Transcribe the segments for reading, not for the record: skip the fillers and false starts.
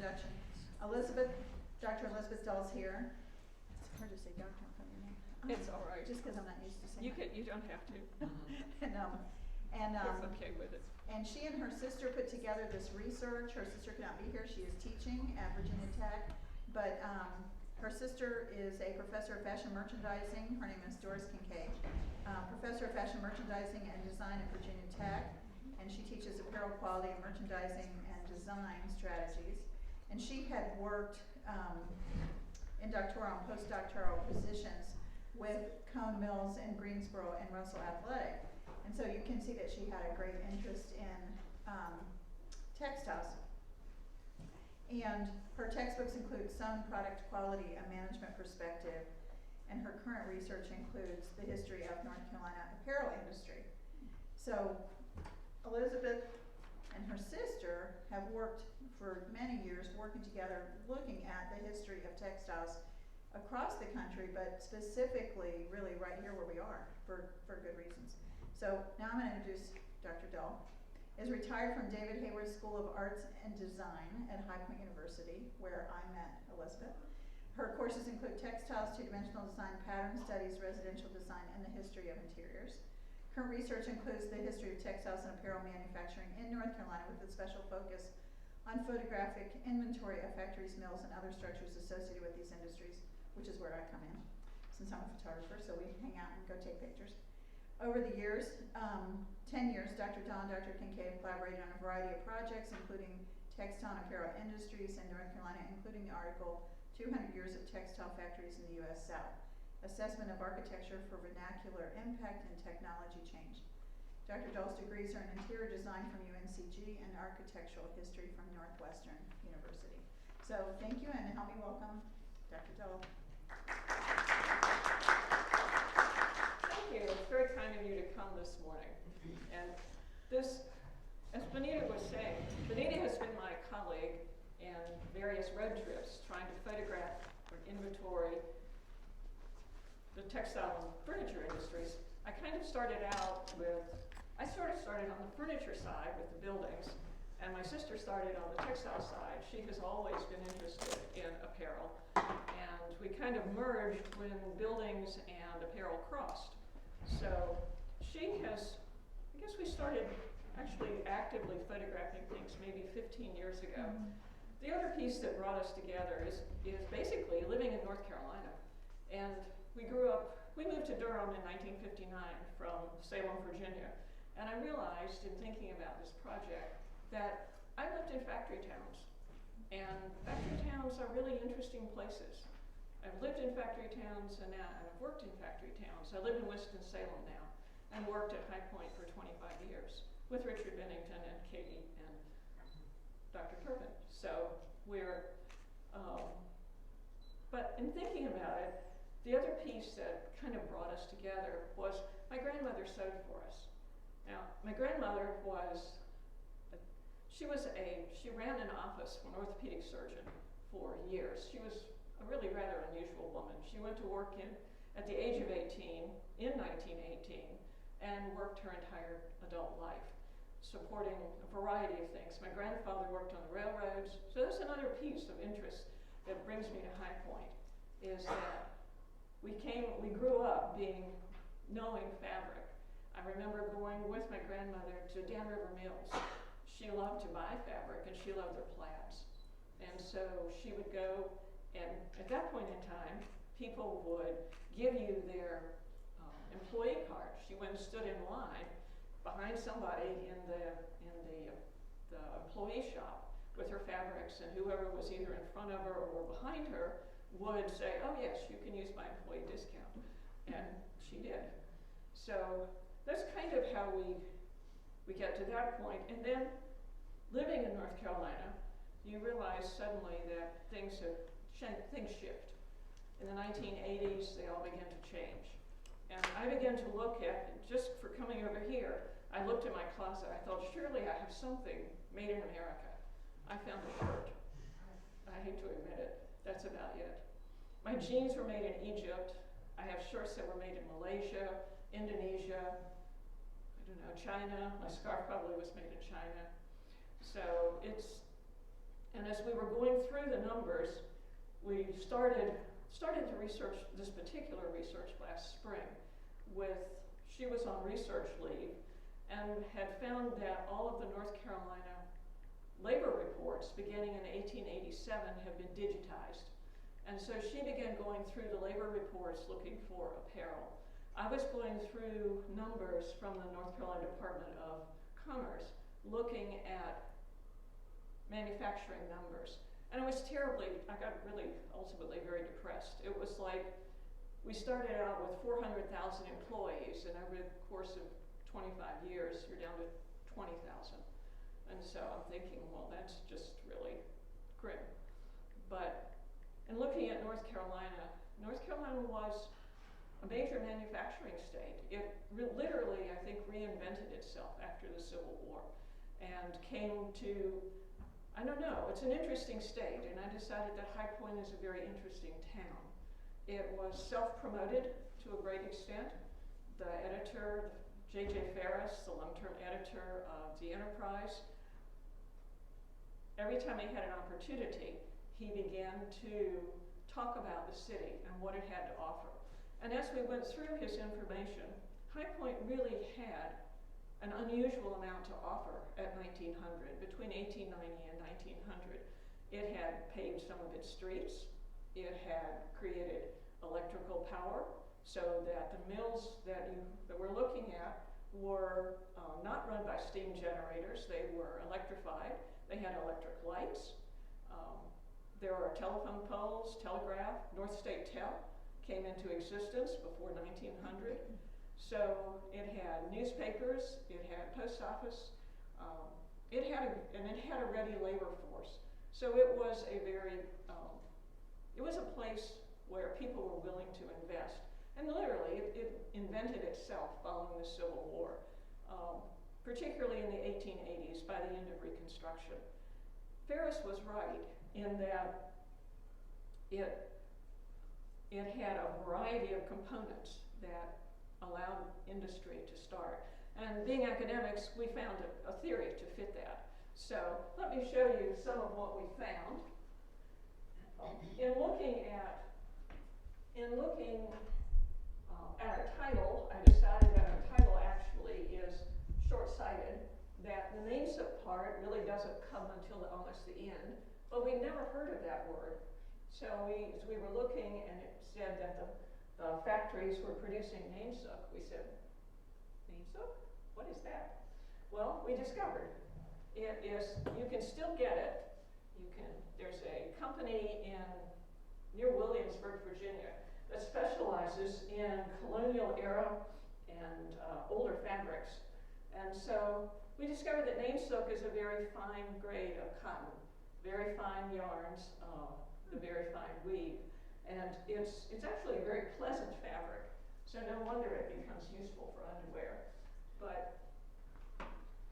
introduction. Dr. Elizabeth Dahl's here. It's hard to say doctor in front of your name. It's all right. Just because I'm not used to saying it. You don't have to. It's okay with it. And she and her sister put together this research. Her sister cannot be here. She is teaching at Virginia Tech. But her sister is a professor of fashion merchandising. Her name is Doris Kincaid. Professor of fashion merchandising and design at Virginia Tech. And she teaches apparel quality and merchandising and design strategies. And she had worked in doctoral and postdoctoral positions with Cone Mills and Greensboro and Russell Athletic. And so you can see that she had a great interest in textiles. And her textbooks include Sewn Product Quality, a Management Perspective, and her current research includes the history of North Carolina apparel industry. So Elizabeth and her sister have worked for many years working together, looking at the history of textiles across the country, but specifically really right here where we are for good reasons. So now I'm going to introduce Dr. Dahl. Is retired from David Hayward School of Arts and Design at High Point University, where I met Elizabeth. Her courses include textiles, two-dimensional design, pattern studies, residential design, and the history of interiors. Current research includes the history of textiles and apparel manufacturing in North Carolina with a special focus on photographic inventory of factories, mills, and other structures associated with these industries, which is where I come in, since I'm a photographer, so we hang out and go take pictures. Over the years, 10 years, Dr. Dahl and Dr. Kincaid collaborated on a variety of projects, including textile and apparel industries in North Carolina, including the article, 200 Years of Textile Factories in the U.S. South, Assessment of Architecture for Vernacular Impact and Technology Change. Dr. Dahl's degrees are in interior design from UNCG and architectural history from Northwestern University. So thank you, and help me welcome Dr. Dahl. Thank you. It's very kind of you to come this morning. And this, as Benita was saying, Benita has been my colleague in various road trips trying to photograph or inventory the textile and furniture industries. I started on the furniture side with the buildings, and my sister started on the textile side. She has always been interested in apparel, and we kind of merged when buildings and apparel crossed. So she has, I guess we started actually actively photographing things maybe 15 years ago. Mm-hmm. The other piece that brought us together is basically living in North Carolina. And we moved to Durham in 1959 from Salem, Virginia. And I realized in thinking about this project that I lived in factory towns. And factory towns are really interesting places. I've lived in factory towns and I've worked in factory towns. I live in Winston-Salem now and worked at High Point for 25 years with Richard Bennington and Katie and Dr. Turpin. So but in thinking about it, the other piece that kind of brought us together was my grandmother sewed for us. Now, my grandmother she ran an office for an orthopedic surgeon for years. She was a really rather unusual woman. She went to work at the age of 18, in 1918, and worked her entire adult life, supporting a variety of things. My grandfather worked on the railroads. So that's another piece of interest that brings me to High Point, is that we grew up knowing fabric. I remember going with my grandmother to Dan River Mills. She loved to buy fabric, and she loved their plaids. And so she would go, and at that point in time, people would give you their employee card. She went and stood in line behind somebody in the employee shop with her fabrics, and whoever was either in front of her or behind her would say, "Oh yes, you can use my employee discount," and she did. So that's kind of how we get to that point. And then living in North Carolina, you realize suddenly that things shift. In the 1980s, they all began to change. And I began to look at, just for coming over here, I looked at my closet. I thought, surely I have something made in America. I found a shirt. I hate to admit it. That's about it. My jeans were made in Egypt. I have shirts that were made in Malaysia, Indonesia, China. My scarf probably was made in China. So And as we were going through the numbers, we started to research this particular research last spring she was on research leave and had found that all of the North Carolina labor reports beginning in 1887 have been digitized. And so she began going through the labor reports looking for apparel. I was going through numbers from the North Carolina Department of Commerce looking at manufacturing numbers. And I got really ultimately very depressed. It was like we started out with 400,000 employees, and over the course of 25 years, you're down to 20,000. And so I'm thinking, well, that's just really grim. But in looking at North Carolina was a major manufacturing state. It literally, I think, reinvented itself after the Civil War and came to, I don't know, it's an interesting state, and I decided that High Point is a very interesting town. It was self-promoted to a great extent. The editor, J.J. Ferris, the long-term editor of the Enterprise, every time he had an opportunity, he began to talk about the city and what it had to offer. And as we went through his information, High Point really had an unusual amount to offer at 1900. Between 1890 and 1900, it had paved some of its streets. It had created electrical power so that the mills that we're looking at were not run by steam generators. They were electrified. They had electric lights. There are telephone poles, telegraph. North State Tel came into existence before 1900. So it had newspapers, it had post office, it had a ready labor force. So it was a place where people were willing to invest. And literally, it invented itself following the Civil War, particularly in the 1880s, by the end of Reconstruction. Ferris was right in that it had a variety of components that allowed industry to start. And being academics, we found a theory to fit that. So let me show you some of what we found. In looking at our title, I decided that our title actually is short-sighted, that the Nainsook part really doesn't come until almost the end, but we never heard of that word. So as we were looking, and it said that the factories were producing Nainsook, we said, Nainsook? What is that? Well, we discovered it is, you can still get it. There's a company near Williamsburg, Virginia, that specializes in colonial era and older fabrics. And so we discovered that Nainsook is a very fine grade of cotton, very fine yarns, the very fine weave. And it's actually a very pleasant fabric, so no wonder it becomes useful for underwear. But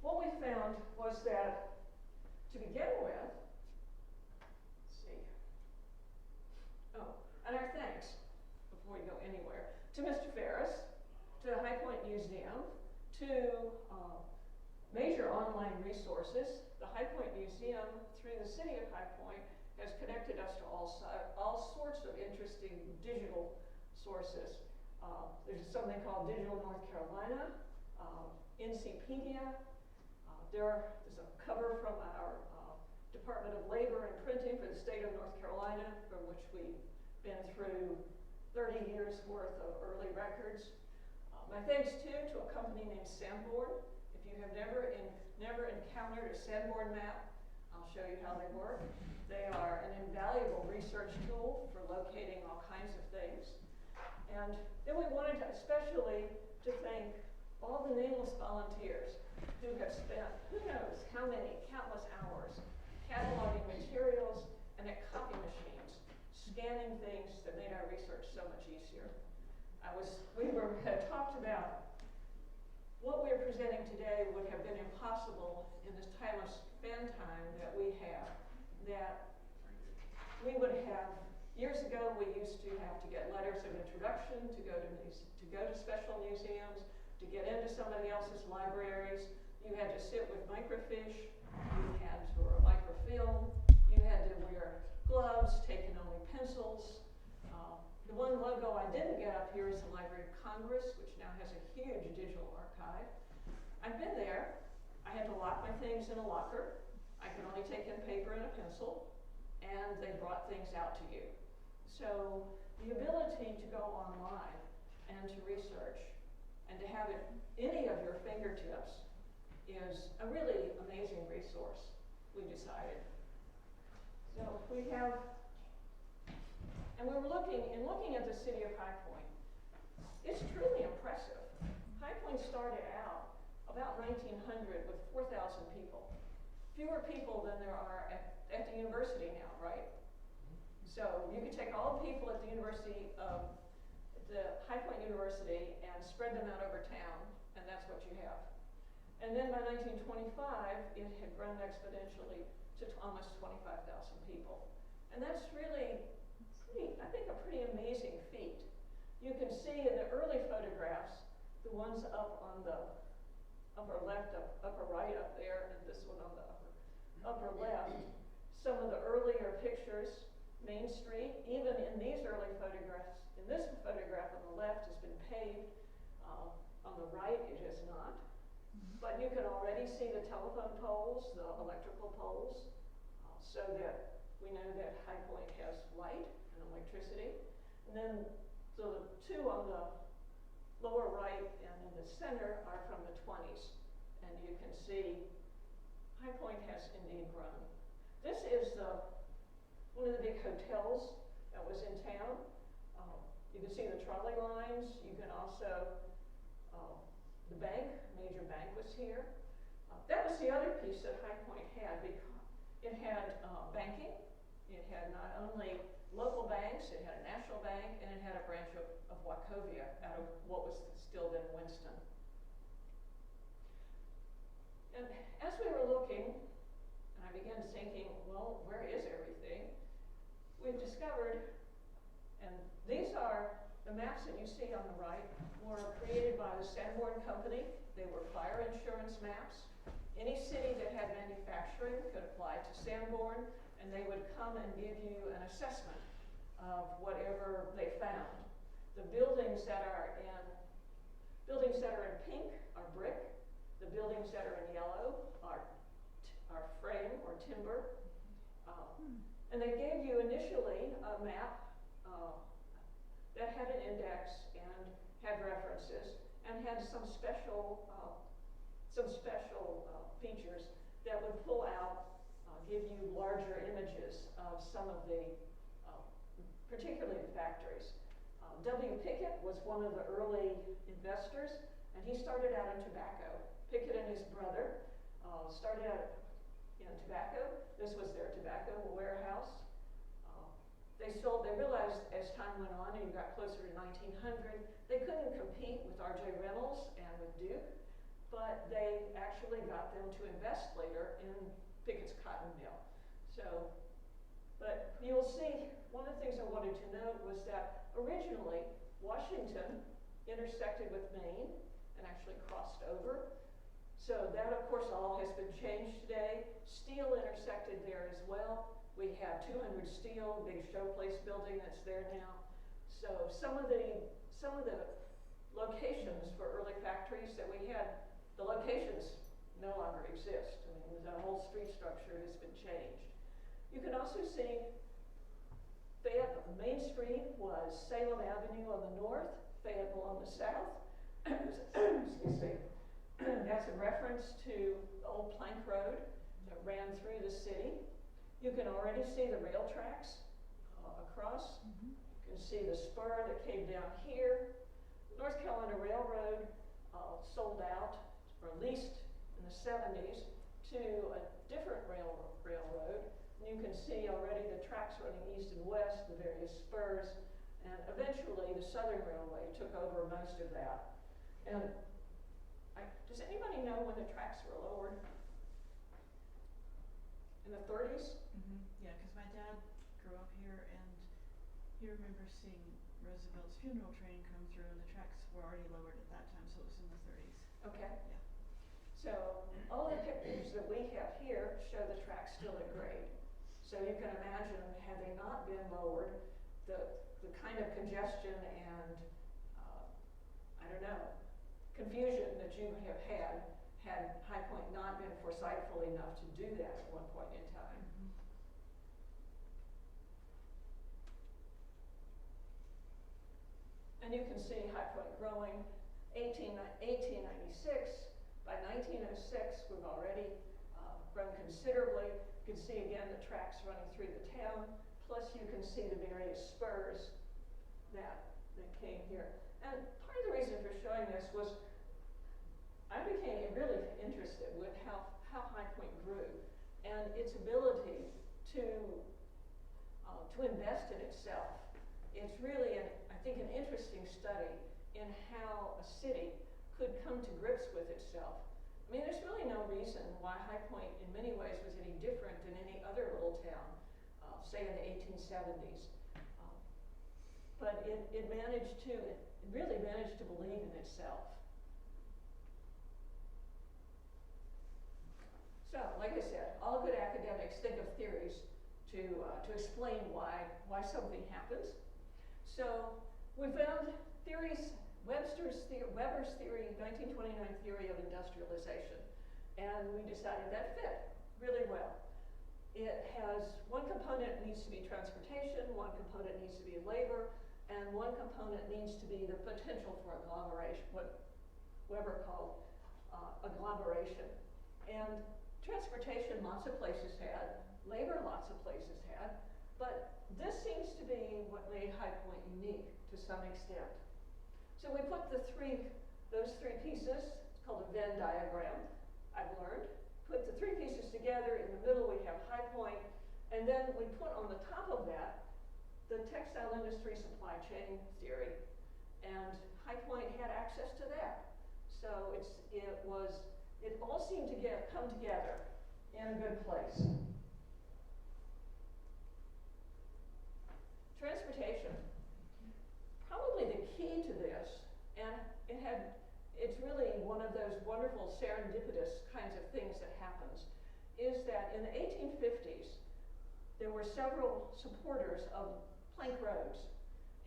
what we found was that, to begin with, and our thanks, before we go anywhere, to Mr. Ferris, to the High Point Museum, to major online resources. The High Point Museum, through the city of High Point, has connected us to all sorts of interesting digital sources. There's something called Digital North Carolina, NCpedia. There's a cover from our Department of Labor and Printing for the state of North Carolina, from which we've been through 30 years worth of early records. My thanks too to a company named Sanborn. If you have never encountered a Sanborn map, I'll show you how they work. They are an invaluable research tool for locating all kinds of things. And then we wanted to especially to thank all the nameless volunteers who have spent who knows how many countless hours cataloging materials and at copy machines, scanning things that made our research so much easier. We had talked about what we're presenting today would have been impossible in this timeless span time that we have. That we would have, years ago we used to have to get letters of introduction to go to special museums, to get into somebody else's libraries. You had to sit with microfiche, you had to, or microfilm, you You had to wear gloves, take in only pencils. The one logo I didn't get up here is the Library of Congress, which now has a huge digital archive. I've been there. I had to lock my things in a locker. I could only take in paper and a pencil, and they brought things out to you. So the ability to go online and to research and to have it any of your fingertips is a really amazing resource, we decided. So we have, and we were looking at the city of High Point, it's truly impressive. High Point started out about 1900 with 4,000 people. Fewer people than there are at the university now, right? So you could take all the people at the University of the High Point University and spread them out over town, and that's what you have. And then by 1925, it had grown exponentially to almost 25,000 people. And that's really I think a pretty amazing feat. You can see in the early photographs, the ones up on the upper left, upper right up there, and this one on the upper left, some of the earlier pictures, Main Street, even in these early photographs, in this photograph on the left has been paved, on the right it has not. But you can already see the telephone poles, the electrical poles, so that we know that High Point has light and electricity. And then so the two on the lower right and in the center are from the 20s. And you can see High Point has indeed grown. This is one of the big hotels that was in town. You can see the trolley lines. You can also, the bank, major bank was here. That was the other piece that High Point had, because it had banking. It had not only local banks, it had a national bank, and it had a branch of Wachovia out of what was still then Winston. And as we were looking, and I began thinking, well, where is everything? We've discovered, and these are the maps that you see on the right, were created by the Sanborn Company. They were fire insurance maps. Any city that had manufacturing could apply to Sanborn, and they would come and give you an assessment of whatever they found. The buildings that are in pink are brick. The buildings that are in yellow are frame or timber. And they gave you initially a map that had an index and had references and had some special features that would pull out, give you larger images of some of the, particularly the factories. W. Pickett was one of the early investors, and he started out in tobacco. Pickett and his brother started out in tobacco. This was their tobacco warehouse. They realized as time went on and you got closer to 1900, they couldn't compete with R.J. Reynolds and with Duke, but they actually got them to invest later in Pickett's cotton mill. So, but you'll see, one of the things I wanted to note was that originally Washington intersected with Maine and actually crossed over. So that, of course, all has been changed today. Steel intersected there as well. We have 200 Steel, big showplace building that's there now. So some of the locations for early factories that we had, the locations no longer exist. I mean, the whole street structure has been changed. You can also see Main Street was Salem Avenue on the north, Fayetteville on the south. Excuse me. That's a reference to the old plank road that ran through the city. You can already see the rail tracks across. You can see the spur that came down here. North Carolina Railroad sold out, or leased in the 70s, to a different railroad. And you can see already the tracks running east and west, the various spurs, and eventually the Southern Railway took over most of that. And does anybody know when the tracks were lowered? In the 30s? Yeah, because my dad grew up here and he remembers seeing Roosevelt's funeral train come through and the tracks were already lowered at that time, so it was in the 30s. Okay. Yeah. So all the pictures that we have here show the tracks still at grade. So you can imagine, had they not been lowered, the kind of congestion and, I don't know, confusion that you have had High Point not been foresightful enough to do that at one point in time. And you can see High Point growing 1896. By 1906, we've already grown considerably. You can see again the tracks running through the town, plus you can see the various spurs that came here. And part of the reason for showing this was I became really interested with how High Point grew and its ability to invest in itself. It's really, I think, an interesting study in how a city could come to grips with itself. I mean, there's really no reason why High Point in many ways was any different than any other little town, say in the 1870s. But it really managed to believe in itself. So, like I said, all good academics think of theories to explain why something happens. So we found theories, Weber's theory, 1929 theory of industrialization, and we decided that fit really well. It has one component needs to be transportation, one component needs to be labor, and one component needs to be the potential for agglomeration, what Weber called agglomeration. And transportation, lots of places had, labor, lots of places had, but this seems to be what made High Point unique to some extent. So we put those three pieces, it's called a Venn diagram, I've learned. Put the three pieces together, in the middle we have High Point, and then we put on the top of that the textile industry supply chain theory. And High Point had access to that. So it all seemed to come together in a good place. Transportation. Probably the key to this, and it's really one of those wonderful serendipitous kinds of things that happens, is that in the 1850s, there were several supporters of plank roads.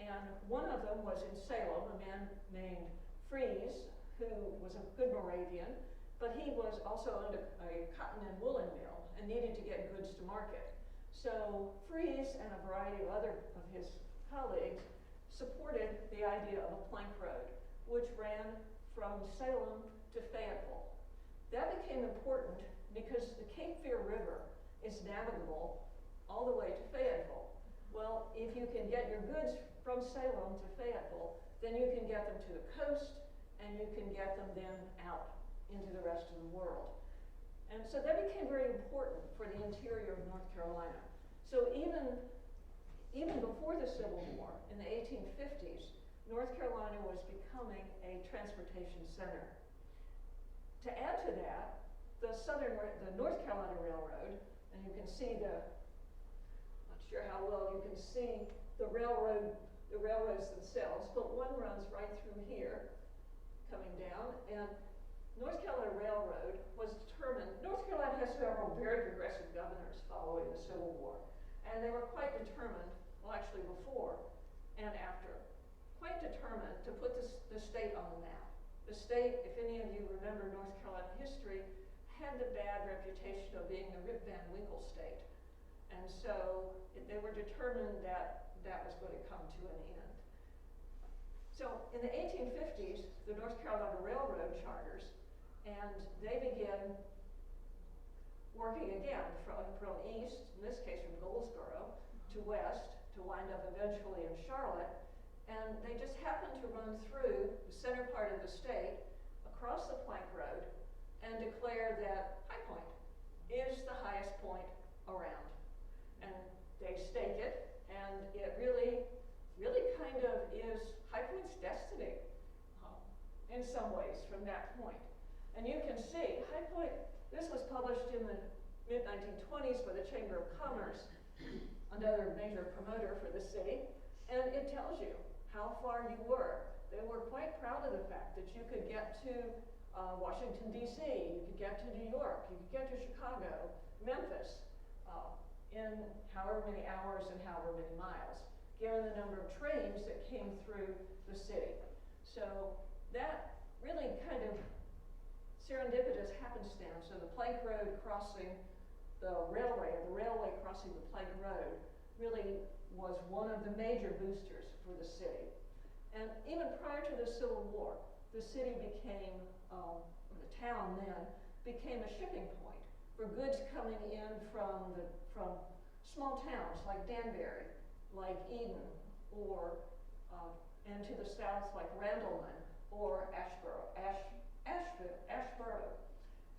And one of them was in Salem, a man named Fries, who was a good Moravian, but he was also owned a cotton and woolen mill and needed to get goods to market. So Fries and a variety of other of his colleagues supported the idea of a plank road, which ran from Salem to Fayetteville. That became important because the Cape Fear River is navigable all the way to Fayetteville. Well, if you can get your goods from Salem to Fayetteville, then you can get them to the coast, and you can get them then out into the rest of the world. And so that became very important for the interior of North Carolina. So even before the Civil War, in the 1850s, North Carolina was becoming a transportation center. To add to that, the North Carolina Railroad, and you can see not sure how well you can see the railroads themselves, but one runs right through here, coming down, and North Carolina Railroad was determined. North Carolina has several very progressive governors following the Civil War, and they were quite determined, well actually before and after, quite determined to put the state on the map. The state, if any of you remember North Carolina history, had the bad reputation of being the Rip Van Winkle state. And so they were determined that that was going to come to an end. So in the 1850s, the North Carolina Railroad charters, and they began working again from east, in this case from Goldsboro, to west, to wind up eventually in Charlotte. And they just happened to run through the center part of the state, across the plank road, and declare that High Point is the highest point around. And they stake it, and it really kind of is High Point's destiny in some ways from that point. And you can see High Point, this was published in the mid-1920s by the Chamber of Commerce, another major promoter for the city, and it tells you how far you were. They were quite proud of the fact that you could get to Washington, D.C., you could get to New York, you could get to Chicago, Memphis, in however many hours and however many miles, given the number of trains that came through the city. So that really kind of serendipitous happenstance of the plank road crossing the railway, or the railway crossing the plank road, really was one of the major boosters for the city. And even prior to the Civil War, the city became, or the town then, became a shipping point for goods coming in from small towns like Danbury, like Eden, or and to the south like Randleman or Ashboro.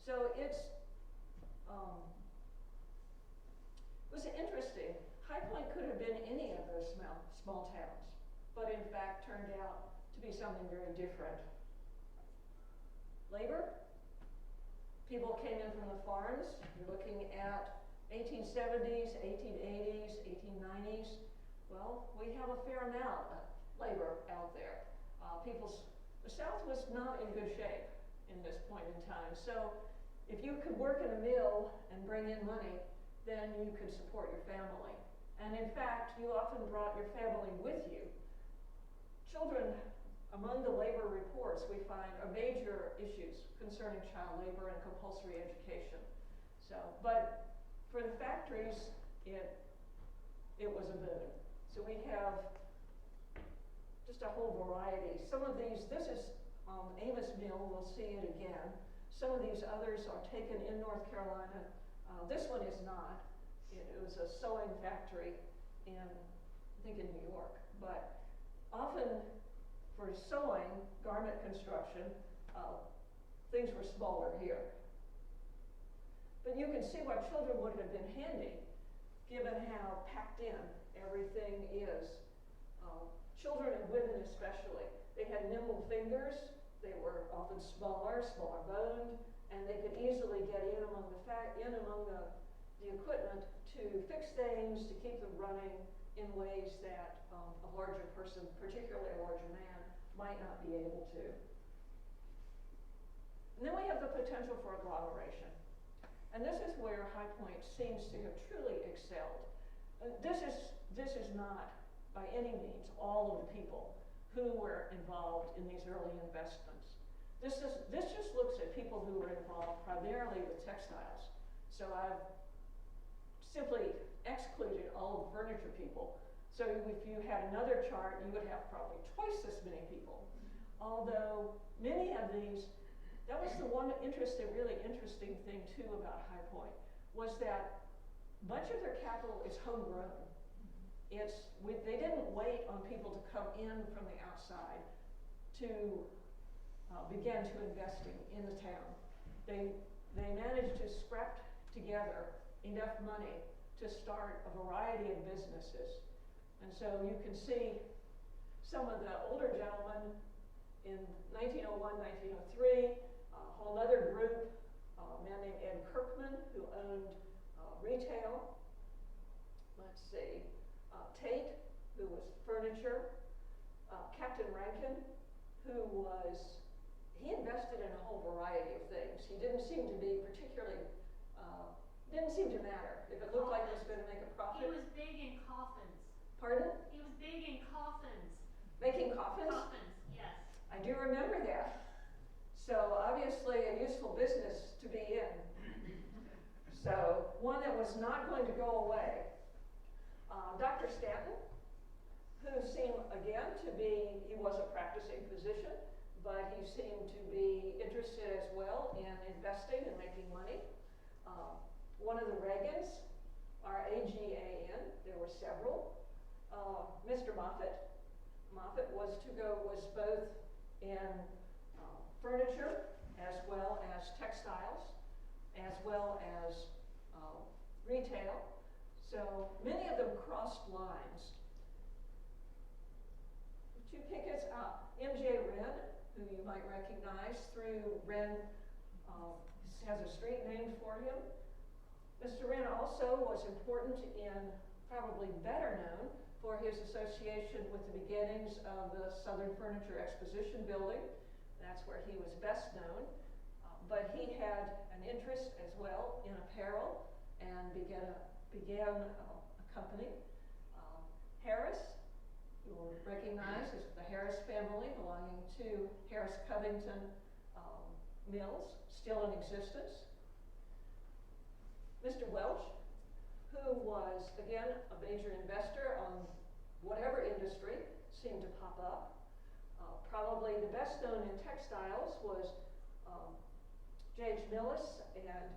So it was interesting. High Point could have been any of those small towns, but in fact turned out to be something very different. Labor, people came in from the farms. You're looking at 1870s, 1880s, 1890s. Well, we have a fair amount of labor out there. The South was not in good shape in this point in time. So if you could work in a mill and bring in money, then you could support your family. And in fact, you often brought your family with you. Children, among the labor reports, we find are major issues concerning child labor and compulsory education. So, but for the factories, it was a boon. So we have just a whole variety. Some of these, this is Amos Mill, we'll see it again. Some of these others are taken in North Carolina. This one is not. It was a sewing factory in, I think in New York. But often for sewing, garment construction, things were smaller here. But you can see why children would have been handy, given how packed in everything is. Children and women especially, they had nimble fingers, they were often smaller boned, and they could easily get in among the equipment to fix things, to keep them running in ways that a larger person, particularly a larger man, might not be able to. And then we have the potential for agglomeration. And this is where High Point seems to have truly excelled. This is not, by any means, all of the people who were involved in these early investments. This just looks at people who were involved primarily with textiles. So I've simply excluded all of the furniture people. So if you had another chart, you would have probably twice as many people. Although many of these, that was the one really interesting thing too about High Point, was that much of their capital is homegrown. They didn't wait on people to come in from the outside to begin to investing in the town. They managed to scrap together enough money to start a variety of businesses. And so you can see some of the older gentlemen in 1901, 1903, a whole other group, a man named Ed Kirkman, who owned retail. Let's see, Tate, who was furniture. Captain Rankin, he invested in a whole variety of things. He didn't seem to be particularly, didn't seem to matter. If it looked like it was going to make a profit. He was big in coffins. Pardon? He was big in coffins. Making coffins? Coffins, yes. I do remember that. So obviously a useful business to be in. So one that was not going to go away. Dr. Stanton, who seemed again to be, he was a practicing physician, but he seemed to be interested as well in investing and making money. One of the Reagans, R-A-G-A-N, there were several. Mr. Moffett was both in furniture as well as textiles, as well as retail. So many of them crossed lines. Two pickets up. M.J. Wren, who you might recognize through Wren, has a street named for him. Mr. Wren also was important in, probably better known, for his association with the beginnings of the Southern Furniture Exposition building. That's where he was best known. But he had an interest as well in apparel and began a company. Harris, you will recognize as the Harris family belonging to Harris Covington Mills, still in existence. Mr. Welch, who was, again, a major investor on whatever industry seemed to pop up. Probably the best known in textiles was J.H. Millis and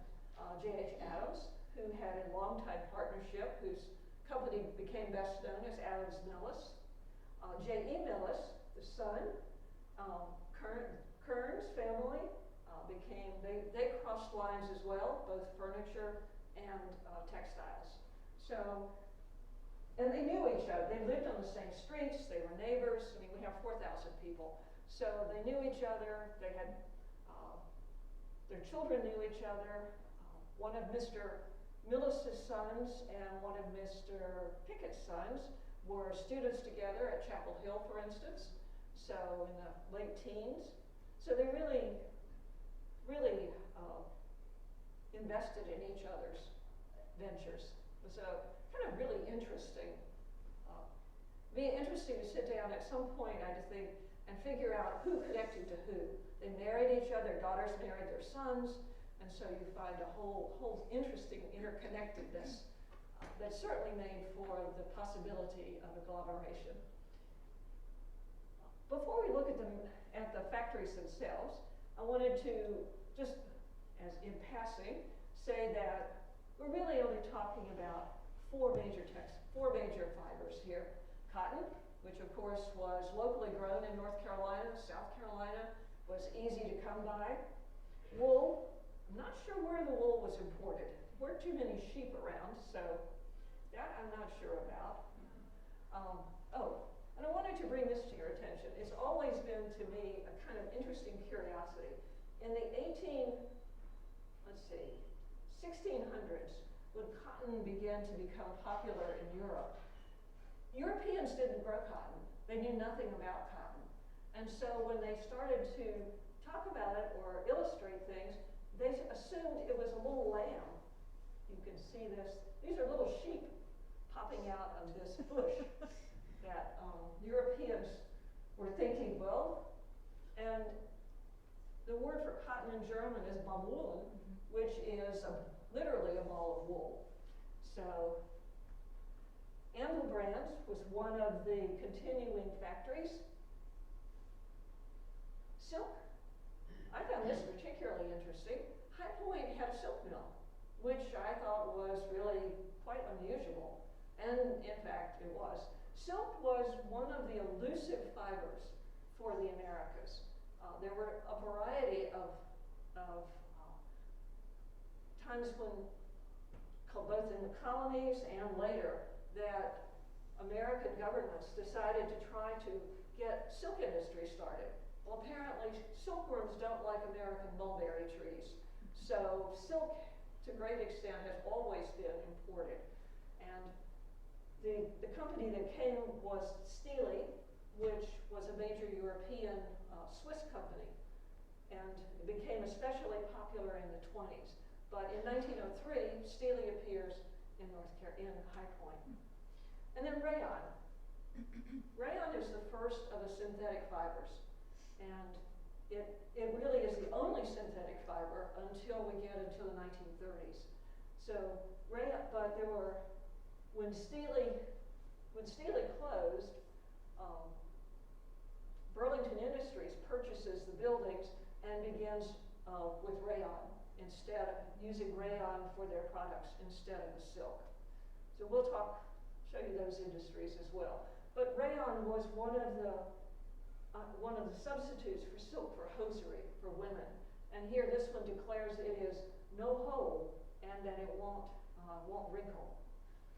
J.H. Adams, who had a long-time partnership, whose company became best known as Adams Millis. J.E. Millis, the son, Kearns family, they crossed lines as well, both furniture and textiles. So, and they knew each other. They lived on the same streets. They were neighbors. I mean, we have 4,000 people. So they knew each other. They had, their children knew each other. One of Mr. Millis's sons and one of Mr. Pickett's sons were students together at Chapel Hill, for instance, so in the late teens. So they really invested in each other's ventures. It was a kind of really interesting, be interesting to sit down at some point, I just think, and figure out who connected to who. They married each other, daughters married their sons, and so you find a whole interesting interconnectedness that certainly made for the possibility of agglomeration. Before we look at the factories themselves, I wanted to just, as in passing, say that we're really only talking about four major fibers here. Cotton, which of course was locally grown in North Carolina, South Carolina, was easy to come by. Wool, I'm not sure where the wool was imported. There weren't too many sheep around, so that I'm not sure about. And I wanted to bring this to your attention. It's always been to me a kind of interesting curiosity. In the 1600s, when cotton began to become popular in Europe, Europeans didn't grow cotton. They knew nothing about cotton. And so when they started to talk about it or illustrate things, they assumed it was a little lamb. You can see this. These are little sheep popping out of this bush that Europeans were thinking, well, and the word for cotton in German is Baumwolle, which is literally a ball of wool. So Brands was one of the continuing factories. Silk, I found this particularly interesting. High Point had a silk mill, which I thought was really quite unusual, and in fact it was. Silk was one of the elusive fibers for the Americas. There were a variety of times when, both in the colonies and later, that American governments decided to try to get silk industry started. Well, apparently silkworms don't like American mulberry trees. So silk, to a great extent, has always been imported. And the company that came was Steely, which was a major European Swiss company. And it became especially popular in the 20s. But in 1903, Steely appears in High Point. And then rayon. Rayon is the first of the synthetic fibers. And it really is the only synthetic fiber until we get into the 1930s. So rayon, but there were, when Steely closed, Burlington Industries purchases the buildings and begins with rayon instead of using rayon for their products instead of the silk. So we'll show you those industries as well. But rayon was one of the substitutes for silk for hosiery for women. And here this one declares it is no hole and that it won't wrinkle.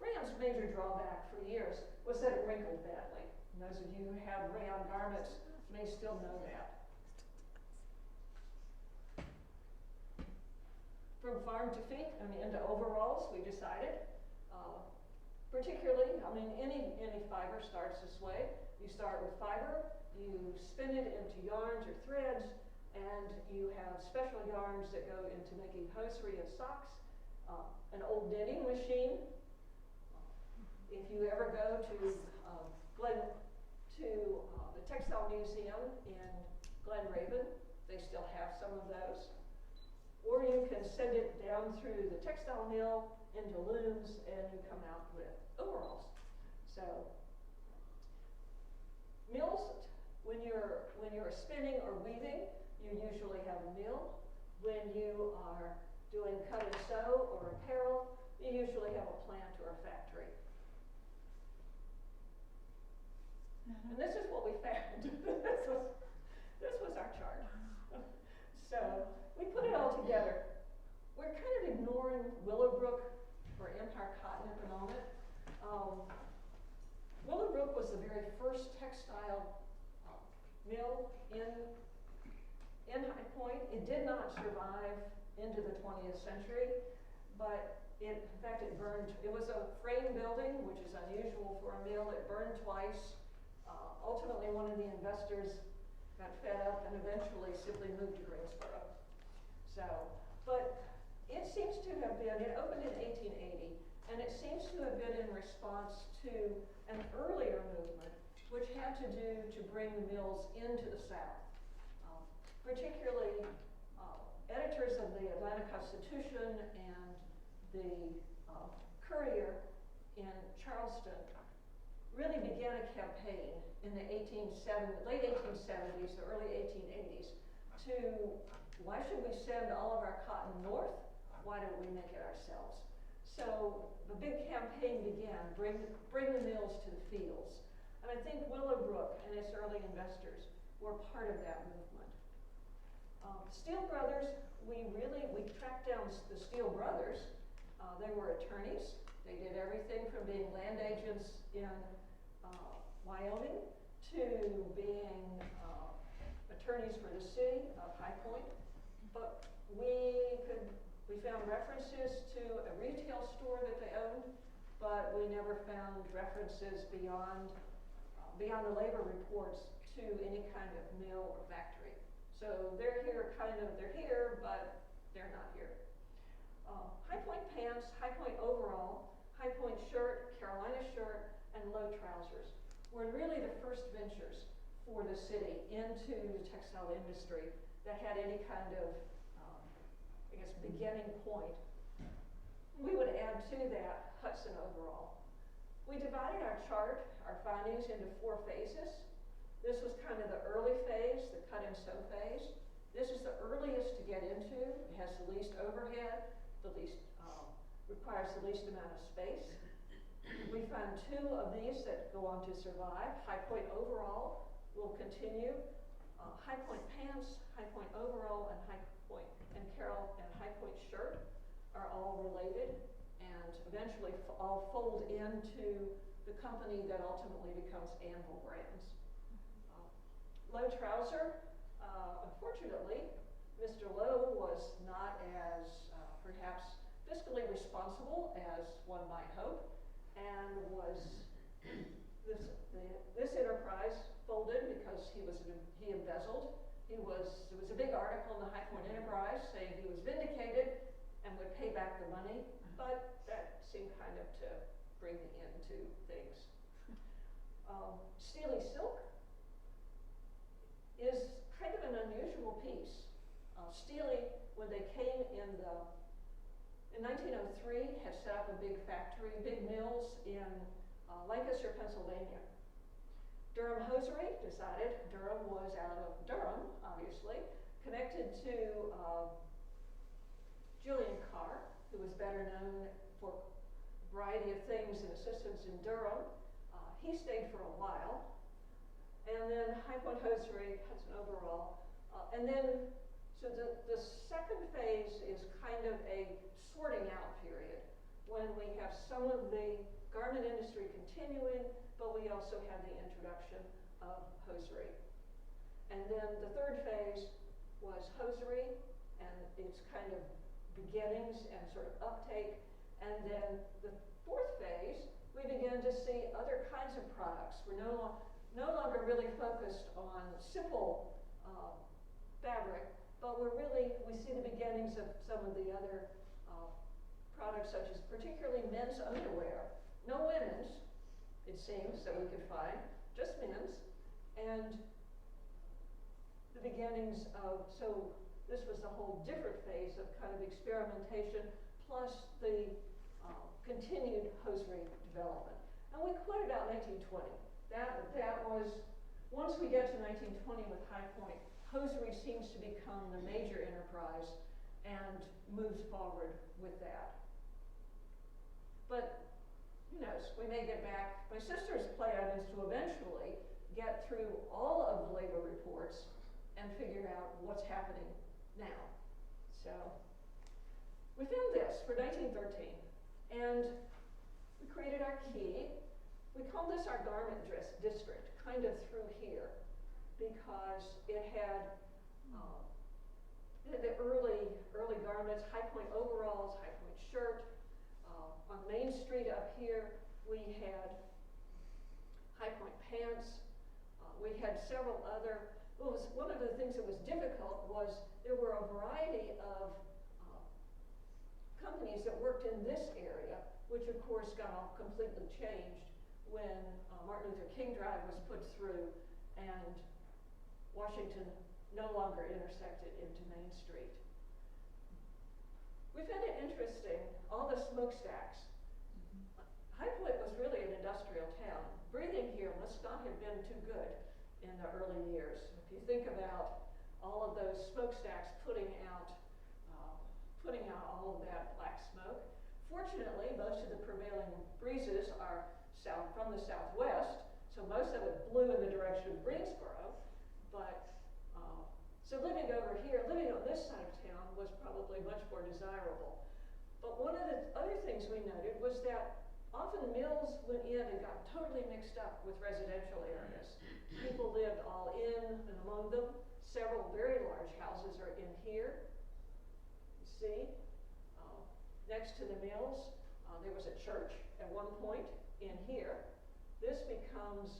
Rayon's major drawback for years was that it wrinkled badly. And those of you who have rayon garments may still know that. From farm to feet, into overalls, we decided. Particularly, any fiber starts this way. You start with fiber, you spin it into yarns or threads, and you have special yarns that go into making hosiery and socks, an old knitting machine, If you ever go to the Textile Museum in Glen Raven, they still have some of those. Or you can send it down through the textile mill into looms, and you come out with overalls. So mills, when you're spinning or weaving, you usually have a mill. When you are doing cut and sew or apparel, you usually have a plant or a factory. And this is what we found. this was our chart. So we put it all together. We're kind of ignoring Willowbrook or Empire Cotton at the moment. Willowbrook was the very first textile mill in High Point. It did not survive into the 20th century, but in fact it burned. It was a frame building, which is unusual for a mill. It burned twice. Ultimately, one of the investors got fed up and eventually simply moved to Greensboro. So, but it seems to have been, it opened in 1880, and it seems to have been in response to an earlier movement, which had to do to bring the mills into the South. Particularly editors of the Atlanta Constitution and the Courier in Charleston really began a campaign in the late 1870s, the early 1880s, to why should we send all of our cotton north? Why don't we make it ourselves? So the big campaign began, bring the mills to the fields. And I think Willowbrook and its early investors were part of that movement. Steele Brothers, we tracked down the Steele Brothers. They were attorneys. They did everything from being land agents in Wyoming to being attorneys for the city of High Point. But we found references to a retail store that they owned, but we never found references beyond the labor reports to any kind of mill or factory. So they're here, but they're not here. High Point pants, High Point overall, High Point shirt, Carolina shirt, and low trousers were really the first ventures for the city into the textile industry that had any kind of, beginning point. We would add to that Hudson overall. We divided our chart, our findings, into 4 phases. This was kind of the early phase, the cut and sew phase. This is the earliest to get into. It has the least overhead, requires the least amount of space. We found 2 of these that go on to survive. High Point overall will continue. High Point pants, High Point overall, and High Point and High Point shirt are all related and eventually all fold into the company that ultimately becomes Anvil Brands. Low trouser, unfortunately, Mr. Lowe was not as perhaps fiscally responsible as one might hope, and this enterprise folded because he embezzled. There was a big article in the High Point Enterprise saying he was vindicated and would pay back the money, but that seemed kind of to bring the end to things. Steely silk is kind of an unusual piece. Steely, when they came in 1903, had set up a big factory, big mills in Lancaster, Pennsylvania. Durham Hosiery decided, Durham was out of Durham, obviously, connected to Julian Carr, who was better known for a variety of things and assistance in Durham. He stayed for a while. And then High Point Hosiery, Hudson overall. And then, so the second phase is kind of a sorting out period when we have some of the garment industry continuing, but we also have the introduction of hosiery. And then the third phase was hosiery and its kind of beginnings and sort of uptake. And then the fourth phase, we begin to see other kinds of products. We're no longer really focused on simple fabric, but we see the beginnings of some of the other products, such as particularly men's underwear. No women's, it seems, that we could find, just men's. And the beginnings of, so this was a whole different phase of kind of experimentation, plus the continued hosiery development. And we quit about 1920. That was, once we get to 1920 with High Point, hosiery seems to become the major enterprise and moves forward with that. But who knows, we may get back. My sister's plan is to eventually get through all of the labor reports and figure out what's happening now. So we found this for 1913, and we created our key. We called this our garment district, kind of through here, because it had the early garments, High Point overalls, High Point shirt. On Main Street up here, we had High Point pants. We had several other. One of the things that was difficult was there were a variety of companies that worked in this area, which of course got all completely changed when Martin Luther King Drive was put through and Washington no longer intersected into Main Street. We found it interesting, all the smokestacks. High Point was really an industrial town. Breathing here must not have been too good in the early years. If you think about all of those smokestacks putting out all of that black smoke. Fortunately, most of the prevailing breezes are from the southwest, so most of it blew in the direction of Greensboro. But so living over here, living on this side of town was probably much more desirable. But one of the other things we noted was that often mills went in and got totally mixed up with residential areas. People lived all in and among them. Several very large houses are in here. You see, next to the mills, there was a church at one point in here. This becomes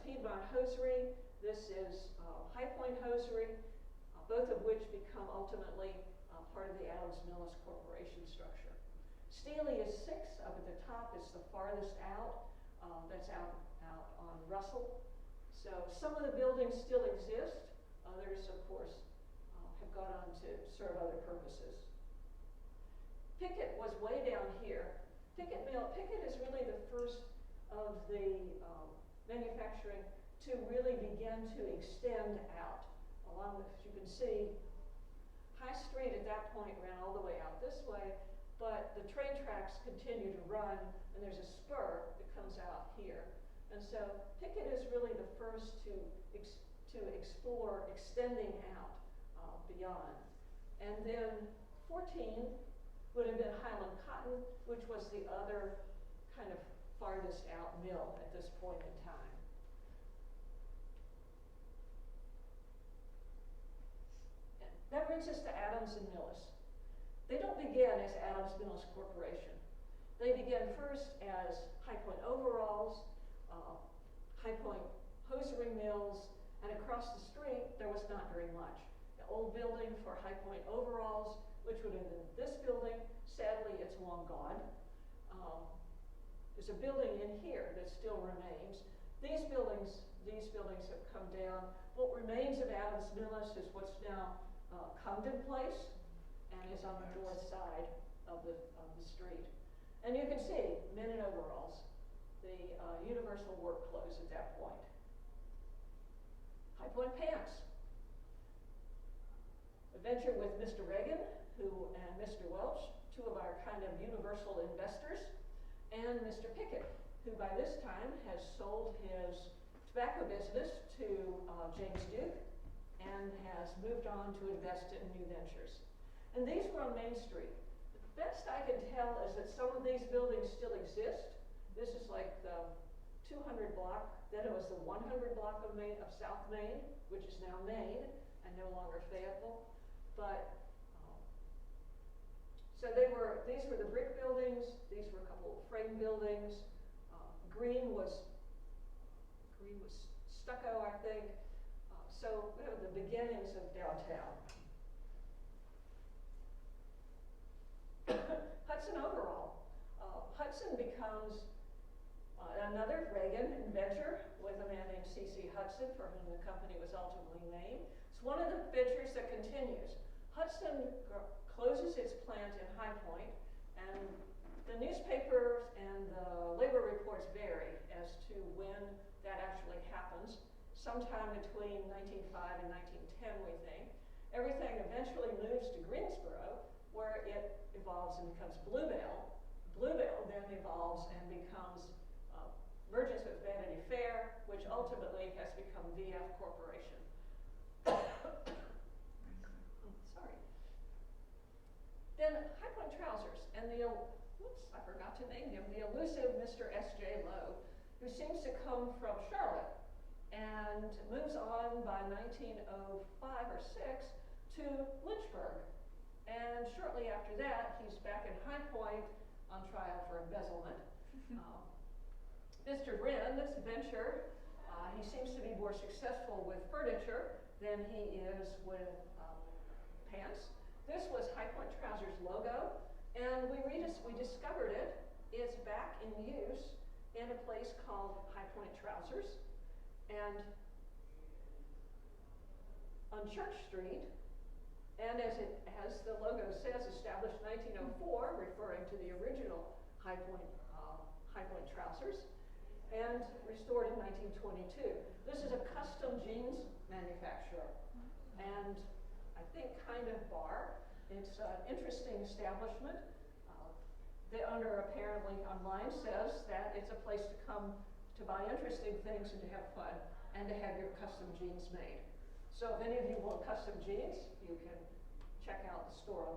Piedmont Hosiery. This is High Point Hosiery, both of which become ultimately part of the Adams-Millis Corporation structure. Steely is 6 up at the top. It's the farthest out. That's out on Russell. So some of the buildings still exist. Others, of course, have gone on to serve other purposes. Pickett was way down here. Pickett is really the first of the manufacturing to really begin to extend out. Along with, as you can see, High Street at that point ran all the way out this way, but the train tracks continue to run, and there's a spur that comes out here. And so Pickett is really the first to explore extending out beyond. And then 14 would have been Highland Cotton, which was the other kind of farthest out mill at this point in time. And that brings us to Adams and Millis. They don't begin as Adams-Millis Corporation. They begin first as High Point overalls, High Point hosiery mills, and across the street there was not very much. The old building for High Point overalls, which would have been this building, sadly it's long gone. There's a building in here that still remains. These buildings have come down. What remains of Adams-Millis is what's now Congdon Place, and is on the north side of the street. And you can see men in overalls, the universal work clothes at that point. High Point pants. A venture with Mr. Reagan and Mr. Welch, 2 of our kind of universal investors, and Mr. Pickett, who by this time has sold his tobacco business to James Duke and has moved on to invest in new ventures. And these were on Main Street. The best I can tell is that some of these buildings still exist. This is like the 200 block, then it was the 100 block of South Main, which is now Main and no longer Fayetteville. But so these were the brick buildings. These were a couple of frame buildings. Green was stucco, I think. So we have the beginnings of downtown. Hudson overall. Hudson becomes another Reagan inventor with a man named C.C. Hudson, for whom the company was ultimately named. It's one of the ventures that continues. Hudson closes its plant in High Point, and the newspapers and the labor reports vary as to when that actually happens. Sometime between 1905 and 1910, we think. Everything eventually moves to Greensboro, where it evolves and becomes Bluebell. Bluebell then evolves and becomes merges with Vanity Fair, which ultimately has become VF Corporation. Sorry. Then High Point Trousers, and I forgot to name him, the elusive Mr. S.J. Lowe, who seems to come from Charlotte and moves on by 1905 or 6 to Lynchburg. And shortly after that, he's back in High Point on trial for embezzlement. Mr. Wren, this venture, he seems to be more successful with furniture than he is with pants. This was High Point Trousers logo, and we discovered it. It's back in use in a place called High Point Trousers, and on Church Street, and as the logo says, established 1904, referring to the original High Point Trousers, and restored in 1922. This is a custom jeans manufacturer, and I think kind of bar. It's an interesting establishment. The owner apparently online says that it's a place to come to buy interesting things and to have fun and to have your custom jeans made. So if any of you want custom jeans, you can check out the store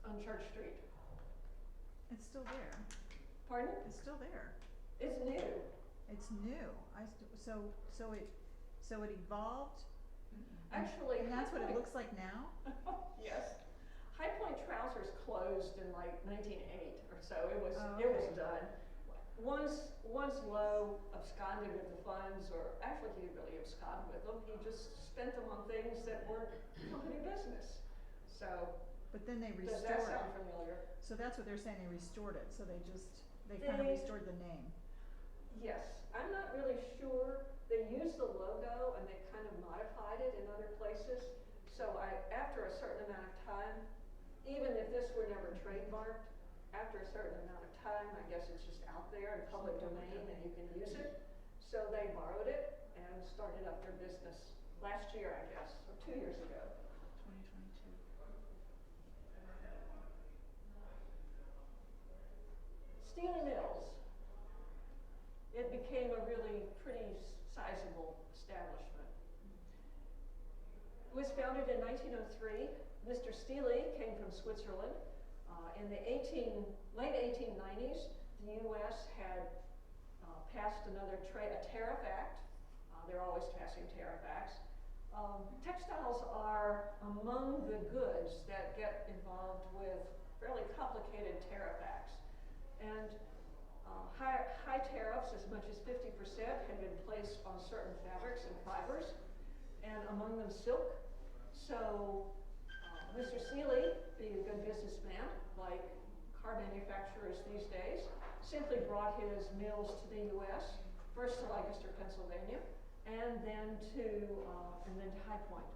on Church Street. It's still there. Pardon? It's still there. It's new. It's new. So it evolved. Actually, And that's what it High looks like now? Point- Yes. High Point Trousers closed in like 1908 or so. It was done. Once Lowe absconded with the funds, or actually he didn't really abscond with them, he just spent them on things that weren't company business. So, But then they does restored that sound it. familiar? So that's what they're saying, they restored it, so they kind of restored the name. Yes, I'm not really sure. They used the logo and they kind of modified it in other places. So after a certain amount of time, even if this were never trademarked, after a certain amount of time, I guess it's just out there in public domain and you can use it. So they borrowed it and started up their business last year, I guess, or 2 years ago. 2022. Steely Mills. It became a really pretty sizable establishment. It was founded in 1903. Mr. Steely came from Switzerland. In the late 1890s, the U.S. had passed a tariff act. They're always passing tariff acts. Textiles are among the goods that get involved with fairly complicated tariff acts. And high tariffs, as much as 50%, had been placed on certain fabrics and fibers, and among them silk. So Mr. Seeley, being a good businessman, like car manufacturers these days, simply brought his mills to the U.S., first to Lancaster, Pennsylvania, and then to High Point,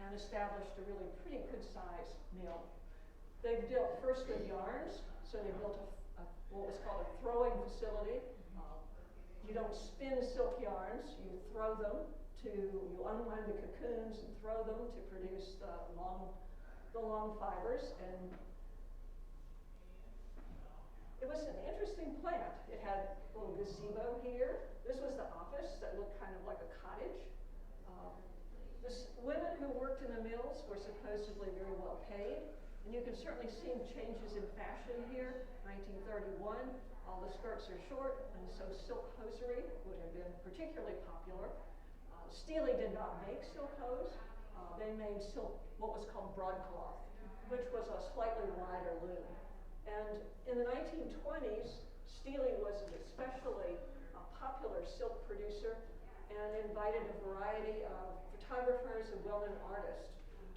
and established a really pretty good-sized mill. They dealt first with yarns, so they built what was called a throwing facility. You don't spin silk yarns, you throw them you unwind the cocoons and throw them to produce the long fibers. And it was an interesting plant. It had a little gazebo here. This was the office that looked kind of like a cottage. Women who worked in the mills were supposedly very well paid. And you can certainly see changes in fashion here. 1931, all the skirts are short, and so silk hosiery would have been particularly popular. Steely did not make silk hose. They made silk, what was called broadcloth, which was a slightly wider loom. And in the 1920s, Steely was an especially popular silk producer and invited a variety of photographers and well-known artists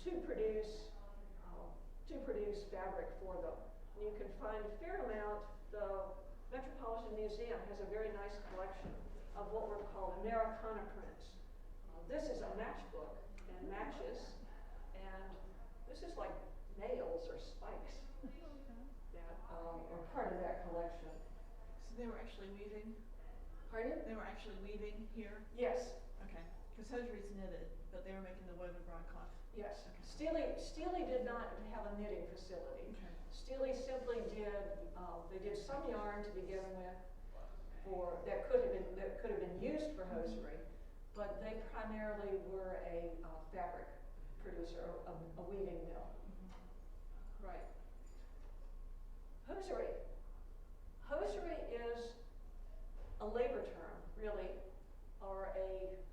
to produce fabric for them. And you can find a fair amount. The Metropolitan Museum has a very nice collection of what were called Americana prints. This is a matchbook and matches, and this is like nails or spikes that are part of that collection. So they were actually weaving? Pardon? They were actually weaving here? Yes, Okay. Because Hosiery's knitted, but they were making the woven broadcloth. yes. Okay. Steely did not have a knitting facility. Okay. Steely simply did, they did some yarn to begin with that could have been used for hosiery, but they primarily were a fabric producer, a weaving mill. Right. Hosiery. Hosiery is a labor term, really, or it's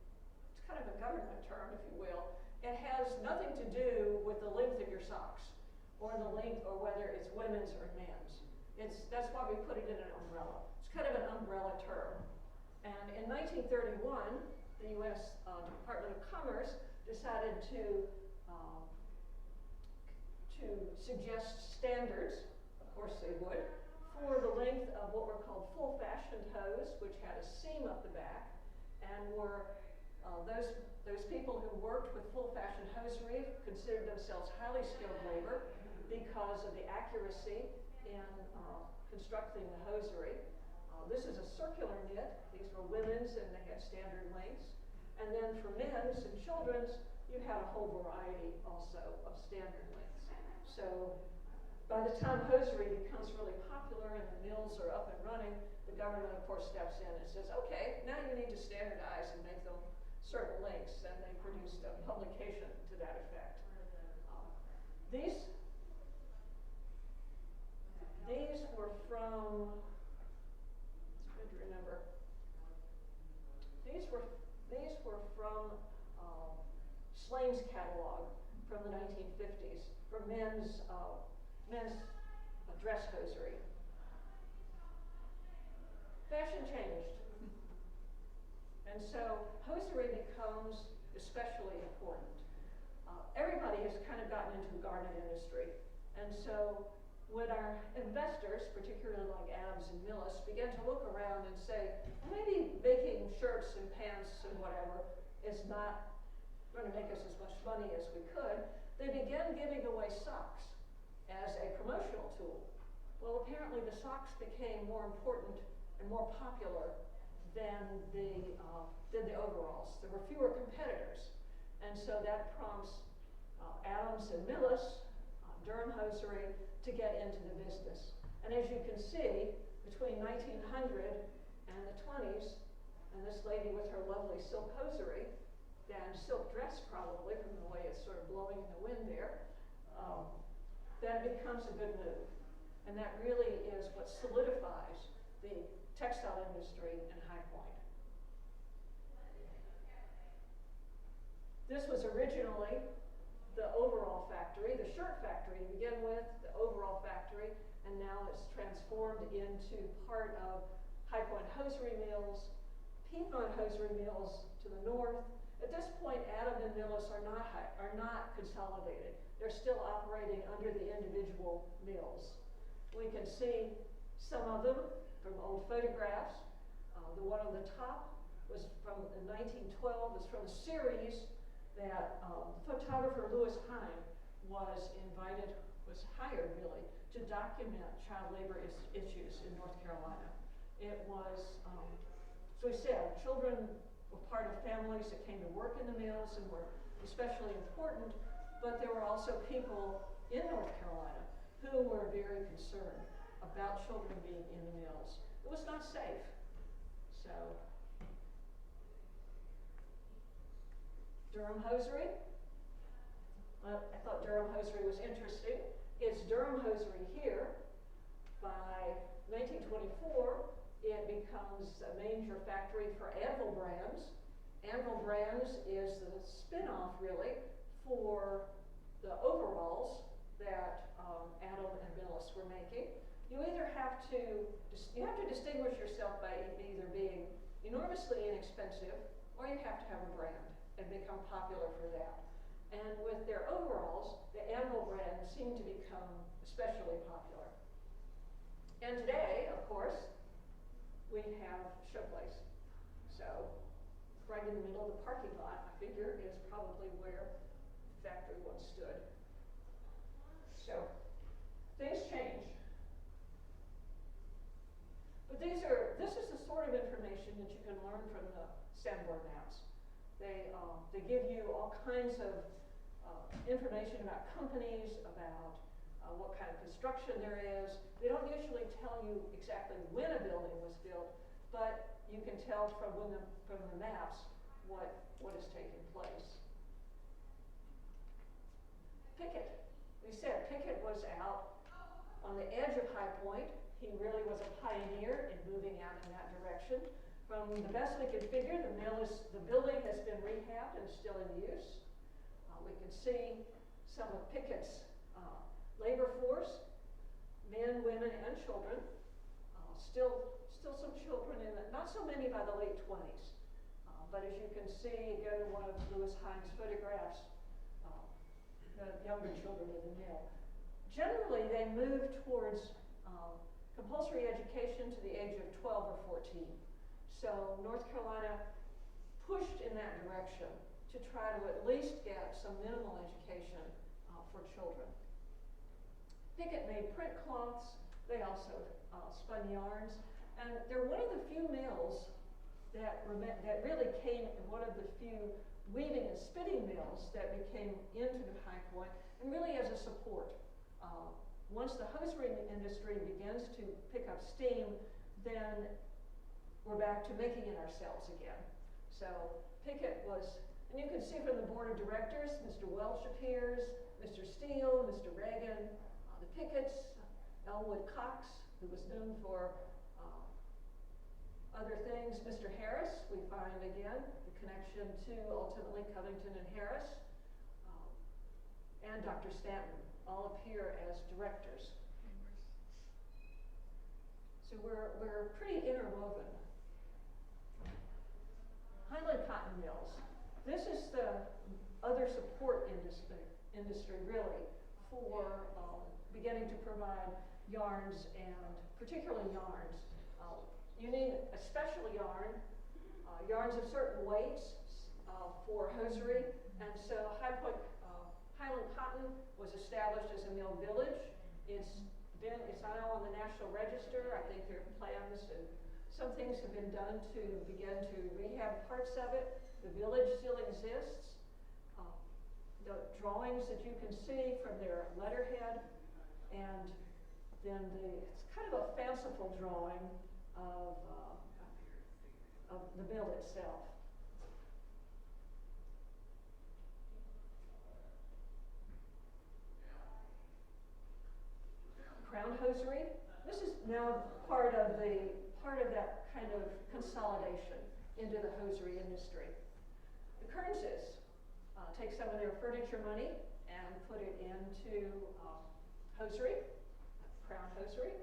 kind of a government term, if you will. It has nothing to do with the length of your socks, or the length, or whether it's women's or men's. That's why we put it in an umbrella. It's kind of an umbrella term. And in 1931, the U.S. Department of Commerce decided to suggest standards, of course they would, for the length of what were called full-fashioned hose, which had a seam up the back, and were those people who worked with full-fashioned hosiery considered themselves highly skilled labor because of the accuracy in constructing the hosiery. This is a circular knit. These were women's, and they had standard lengths. And then for men's and children's, you had a whole variety also of standard lengths. So by the time hosiery becomes really popular and the mills are up and running, the government, of course, steps in and says, okay, now you need to standardize and make them certain lengths, and they produced a publication to that effect. These were from, it's good to remember, these were from Slane's catalog from the 1950s for men's dress hosiery. Fashion changed. And so hosiery becomes especially important. Everybody has kind of gotten into the garment industry. And so when our investors, particularly like Adams and Millis, began to look around and say, well, maybe making shirts and pants and whatever is not going to make us as much money as we could, they began giving away socks as a promotional tool. Well, apparently the socks became more important and more popular than the overalls. There were fewer competitors. And so that prompts Adams and Millis, Durham Hosiery, to get into the business. And as you can see, between 1900 and the 20s, and this lady with her lovely silk hosiery, and silk dress probably, from the way it's sort of blowing in the wind there, that becomes a good move. And that really is what solidifies the textile industry in High Point. This was originally the overall factory, the shirt factory to begin with, the overall factory, and now it's transformed into part of High Point hosiery mills, Piedmont hosiery mills to the north. At this point, Adam and Millis are not consolidated. They're still operating under the individual mills. We can see some of them from old photographs. The one on the top was from 1912, was from a series that photographer Lewis Hine was hired really to document child labor issues in North Carolina. It was, so we said, children were part of families that came to work in the mills and were especially important, but there were also people in North Carolina who were very concerned about children being in the mills. It was not safe. So, Durham Hosiery. I thought Durham Hosiery was interesting. It's Durham Hosiery here. By 1924, it becomes a major factory for Anvil Brands. Anvil Brands is the spin-off, really, for the overalls that Adam and Millis were making. You either have to distinguish yourself by either being enormously inexpensive, or you have to have a brand and become popular for that. And with their overalls, the Anvil brand seemed to become especially popular. And today, of course, we have Showplace. So right in the middle of the parking lot, I figure, is probably where the factory once stood. So things change. But this is the sort of information that you can learn from the Sanborn maps. They give you all kinds of information about companies, about what kind of construction there is. They don't usually tell you exactly when a building was built, but you can tell from the maps what is taking place. Pickett. We said Pickett was out on the edge of High Point. He really was a pioneer in moving out in that direction. From the best we can figure, the building has been rehabbed and is still in use. We can see some of Pickett's labor force, men, women, and children. Still some children in it, not so many by the late 20s. But as you can see, you go to one of Lewis Hines' photographs, the younger children in the mill. Generally, they move towards compulsory education to the age of 12 or 14. So North Carolina pushed in that direction to try to at least get some minimal education for children. Pickett made print cloths. They also spun yarns. And they're one of the few mills that really came, one of the few weaving and spinning mills that became into the High Point, and really as a support. Once the hosiery industry begins to pick up steam, then we're back to making it ourselves again. So Pickett was, and you can see from the board of directors, Mr. Welch appears, Mr. Steele, Mr. Reagan, the Picketts, Elwood Cox, who was known for other things. Mr. Harris, we find again the connection to ultimately Covington and Harris, and Dr. Stanton all appear as directors. So we're pretty interwoven. Highland Cotton Mills. This is the other support industry really for beginning to provide yarns, and particularly yarns. You need a special yarn, yarns of certain weights for hosiery, and so Highland Cotton was established as a mill village. It's now on the National Register. I think there are plans and some things have been done to begin to rehab parts of it. The village still exists. The drawings that you can see from their letterhead, and then it's kind of a fanciful drawing of the mill itself. Crown hosiery. This is now part of that kind of consolidation into the hosiery industry. The Kearnses take some of their furniture money and put it into hosiery, Crown hosiery,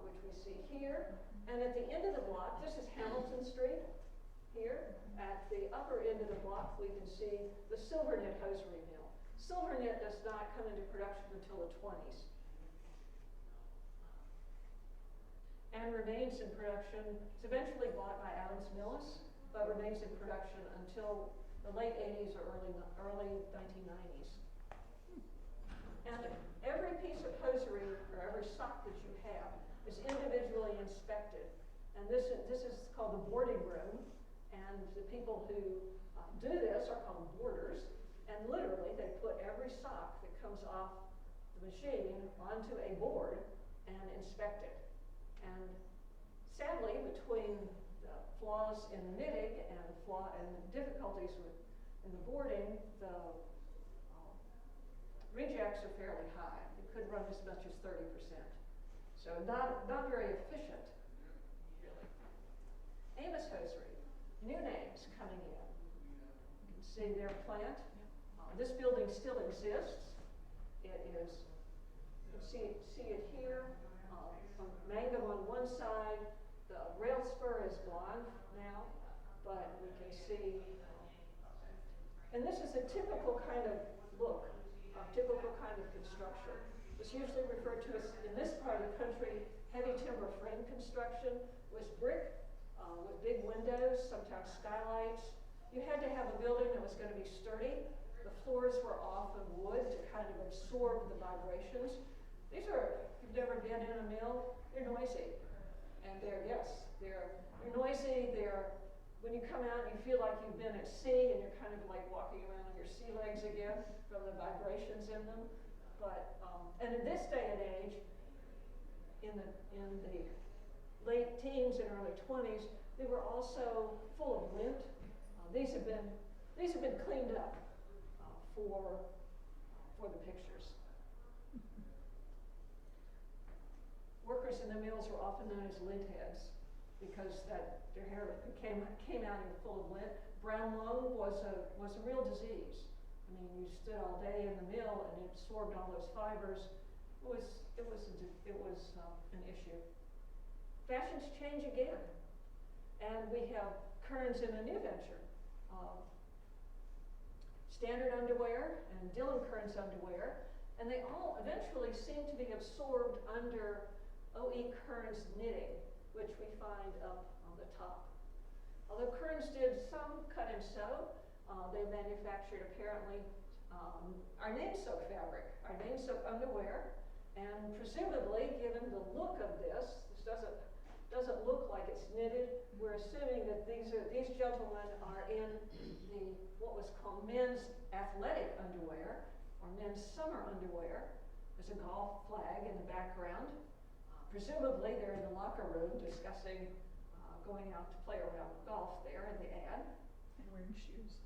which we see here. And at the end of the block, this is Hamilton Street here. At the upper end of the block, we can see the Silverknit hosiery mill. Silverknit does not come into production until the 20s. And remains in production. It's eventually bought by Adams Millis, but remains in production until the late 80s or early 1990s. And every piece of hosiery or every sock that you have is individually inspected. And this is called the boarding room. And the people who do this are called boarders. And literally, they put every sock that comes off the machine onto a board and inspect it. And sadly, between the flaws in the knitting and difficulties in the boarding, the rejects are fairly high. It could run as much as 30%. So not very efficient, really. Amos Hosiery, new names coming in. You can see their plant. This building still exists. It is, you can see it here. Mangum on one side, the rail spur is blonde now, but we can see, and this is a typical kind of look, a typical kind of construction. It's usually referred to as, in this part of the country, heavy timber frame construction, was brick with big windows, sometimes skylights. You had to have a building that was going to be sturdy. The floors were often wood to kind of absorb the vibrations. These are, if you've never been in a mill, they're noisy. And they're noisy, when you come out, you feel like you've been at sea and you're kind of like walking around on your sea legs again from the vibrations in them. But, and in this day and age, in the late teens and early 20s, they were also full of lint. These have been cleaned up for the pictures. Workers in the mills were often known as lint heads because their hair came out in full of lint. Brown lung was a real disease. I mean, you stood all day in the mill and it absorbed all those fibers. It was an issue. Fashions change again, and we have Kearns in a new venture. Standard underwear and Dylan Kearns underwear, and they all eventually seem to be absorbed under O.E. Kearns knitting, which we find up on the top. Although Kearns did some cut and sew, they manufactured apparently our Nainsook fabric, our Nainsook underwear, and presumably, given the look of this doesn't look like it's knitted. We're assuming that these gentlemen are in what was called men's athletic underwear or men's summer underwear. There's a golf flag in the background. Presumably, they're in the locker room discussing going out to play around golf there in the ad. And wearing shoes.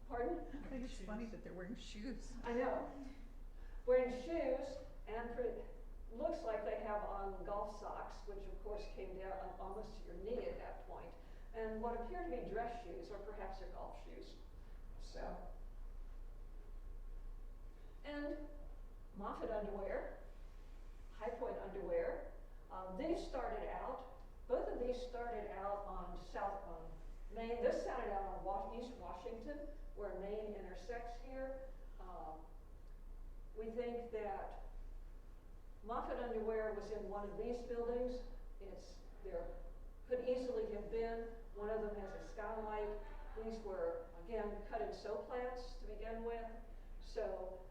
Pardon? I think it's funny that they're wearing shoes. I know. Wearing shoes, and looks like they have on golf socks, which of course came down almost to your knee at that point, and what appear to be dress shoes, or perhaps they're golf shoes. So, and Moffat underwear, High Point underwear. Both of these started out on Maine. This started out on East Washington, where Maine intersects here. We think that Moffat underwear was in one of these buildings. There could easily have been. One of them has a skylight. These were, again, cut and sew plants to begin with. So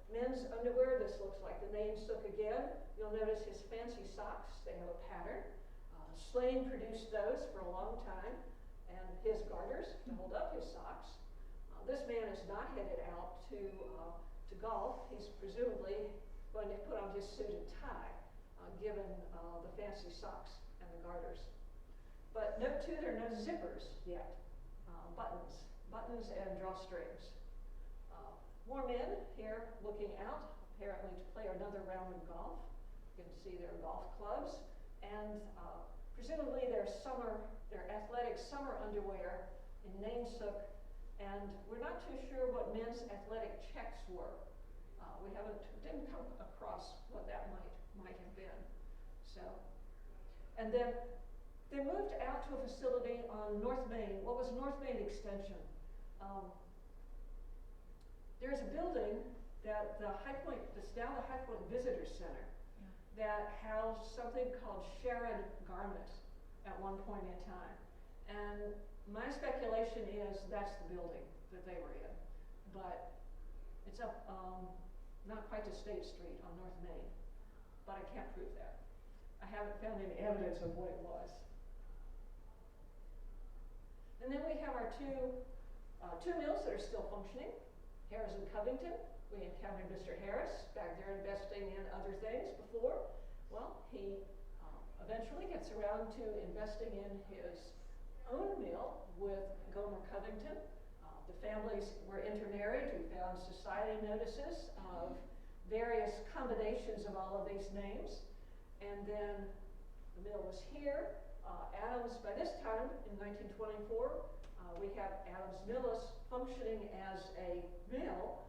men's underwear, this looks like the Nainsook again. You'll notice his fancy socks. They have a pattern. Slane produced those for a long time, and his garters to hold up his socks. This man is not headed out to golf. He's presumably going to put on his suit and tie, given the fancy socks and the garters. But note too, there are no zippers yet. Buttons and drawstrings. More men here looking out, apparently to play another round of golf. You can see their golf clubs, and presumably their athletic summer underwear in Nainsook, and we're not too sure what men's athletic checks were. We didn't come across what that might have been. So, and then they moved out to a facility on North Main. What was North Main Extension? There's a building that that's now the High Point Visitor Center, that housed something called Sharon Garment at one point in time. And my speculation is that's the building that they were in. But it's up not quite to State Street on North Main, but I can't prove that. I haven't found any evidence of what it was. And then we have our two mills that are still functioning, Harris and Covington. We encountered Mr. Harris back there investing in other things before. Well, he eventually gets around to investing in his own mill with Gomer Covington. The families were intermarried. We found society notices of various combinations of all of these names. And then the mill was here. Adams, by this time, in 1924, we have Adams Millis functioning as a mill.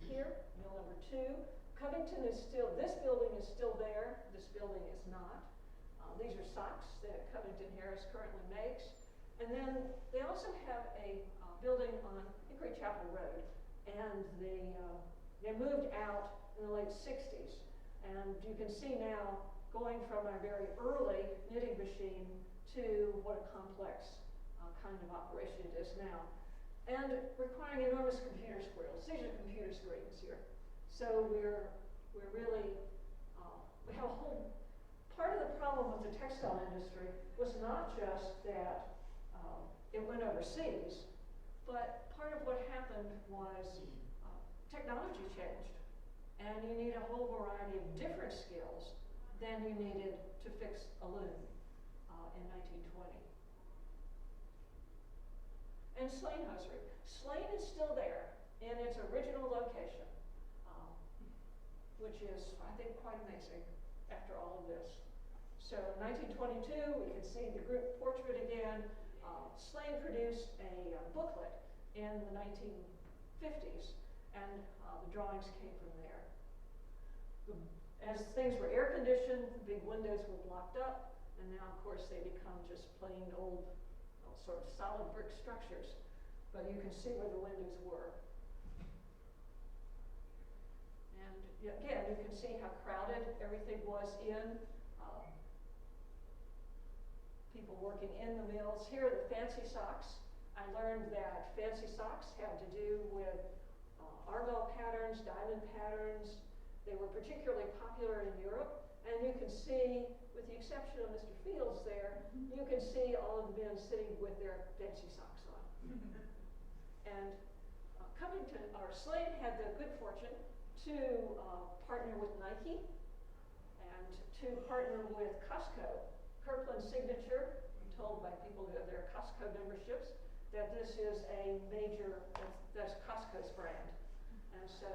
Here, mill number 2. Covington is still, this building is still there. This building is not. These are socks that Covington Harris currently makes. And then they also have a building on Hickory Chapel Road. And they moved out in the late 60s. And you can see now, going from a very early knitting machine to what a complex kind of operation it is now. And requiring enormous computer skills. These are computer screens here. So we're really, we have a whole, part of the problem with the textile industry was not just that it went overseas, but part of what happened was technology changed. And you need a whole variety of different skills than you needed to fix a loom in 1920. And Slane hosiery. Slane is still there in its original location, which is, I think, quite amazing after all of this. So in 1922, we can see the group portrait again. Slane produced a booklet in the 1950s, and the drawings came from there. As things were air conditioned, the big windows were blocked up, and now, of course, they become just plain old, sort of solid brick structures. But you can see where the windows were. And again, you can see how crowded everything was in. People working in the mills. Here are the fancy socks. I learned that fancy socks had to do with argyle patterns, diamond patterns. They were particularly popular in Europe. And you can see, with the exception of Mr. Fields there, you can see all of the men sitting with their fancy socks on. And Slane had the good fortune to partner with Nike and to partner with Costco. Kirkland's signature, I'm told by people who have their Costco memberships, that this is a major, that's Costco's brand. And so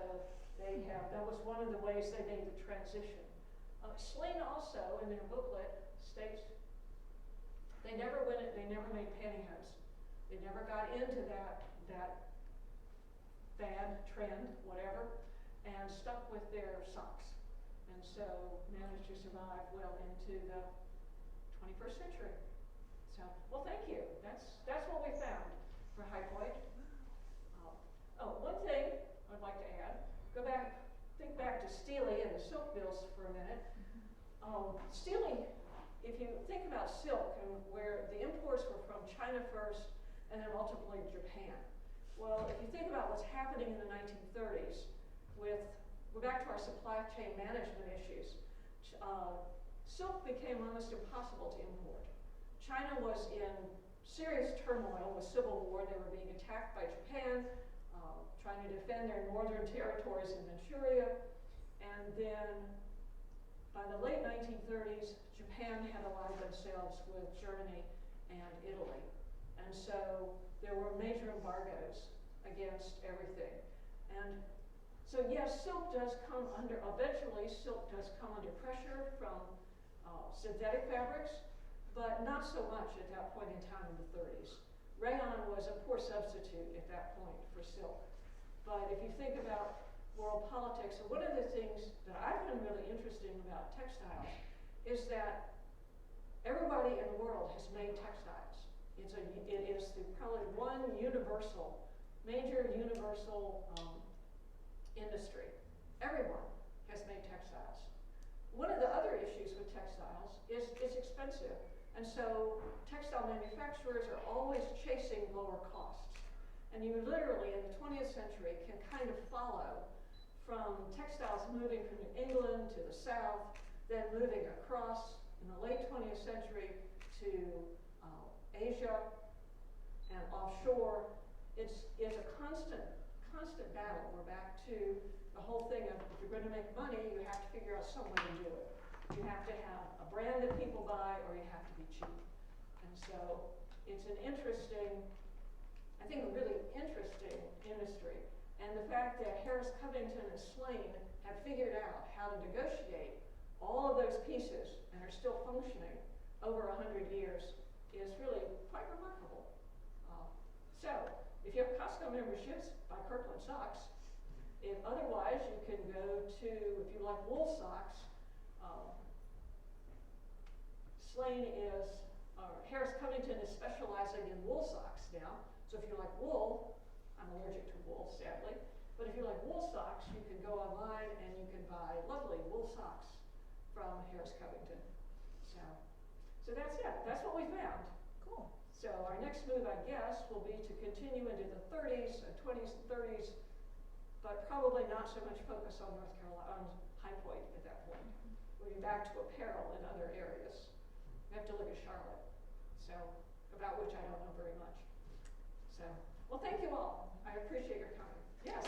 they have, that was one of the ways they made the transition. Slane also, in their booklet, states they never made pantyhose. They never got into that fad, trend, whatever, and stuck with their socks. And so managed to survive well into the 21st century. So, well, thank you. That's what we found for High Point. One thing I'd like to add, think back to Steely and the silk mills for a minute. Steely, if you think about silk and where the imports were from China first and then ultimately Japan. Well, if you think about what's happening in the 1930s we're back to our supply chain management issues. Silk became almost impossible to import. China was in serious turmoil with civil war. They were being attacked by Japan, trying to defend their northern territories in Manchuria. And then by the late 1930s, Japan had allied themselves with Germany and Italy. And so there were major embargoes against everything. And so yes, silk does come under, eventually silk does come under pressure from synthetic fabrics, but not so much at that point in time in the 30s. Rayon was a poor substitute at that point for silk. But if you think about world politics, and one of the things that I find really interesting about textiles is that everybody in the world has made textiles. It is probably one major universal industry. Everyone has made textiles. One of the other issues with textiles is it's expensive. And so textile manufacturers are always chasing lower costs. And you literally, in the 20th century, can kind of follow from textiles moving from England to the south, then moving across in the late 20th century to Asia and offshore. It's a constant battle. We're back to the whole thing of if you're going to make money, you have to figure out some way to do it. You have to have a brand that people buy, or you have to be cheap. And so it's an interesting, I think a really interesting industry. And the fact that Harris Covington and Slane have figured out how to negotiate all of those pieces and are still functioning over 100 years is really quite remarkable. So if you have Costco memberships, buy Kirkland socks. If otherwise, you can go to, if you like wool socks, Harris Covington is specializing in wool socks now. So if you like wool, I'm allergic to wool, sadly. But if you like wool socks, you can go online and you can buy lovely wool socks from Harris Covington. So that's it. That's what we found. Cool. So our next move, I guess, will be to continue into the 30s, 20s, and 30s, but probably not so much focus on North Carolina, on High Point at that point. We'll be back to apparel in other areas. We have to look at Charlotte, so about which I don't know very much. So, well, thank you all. I appreciate your coming. Yes.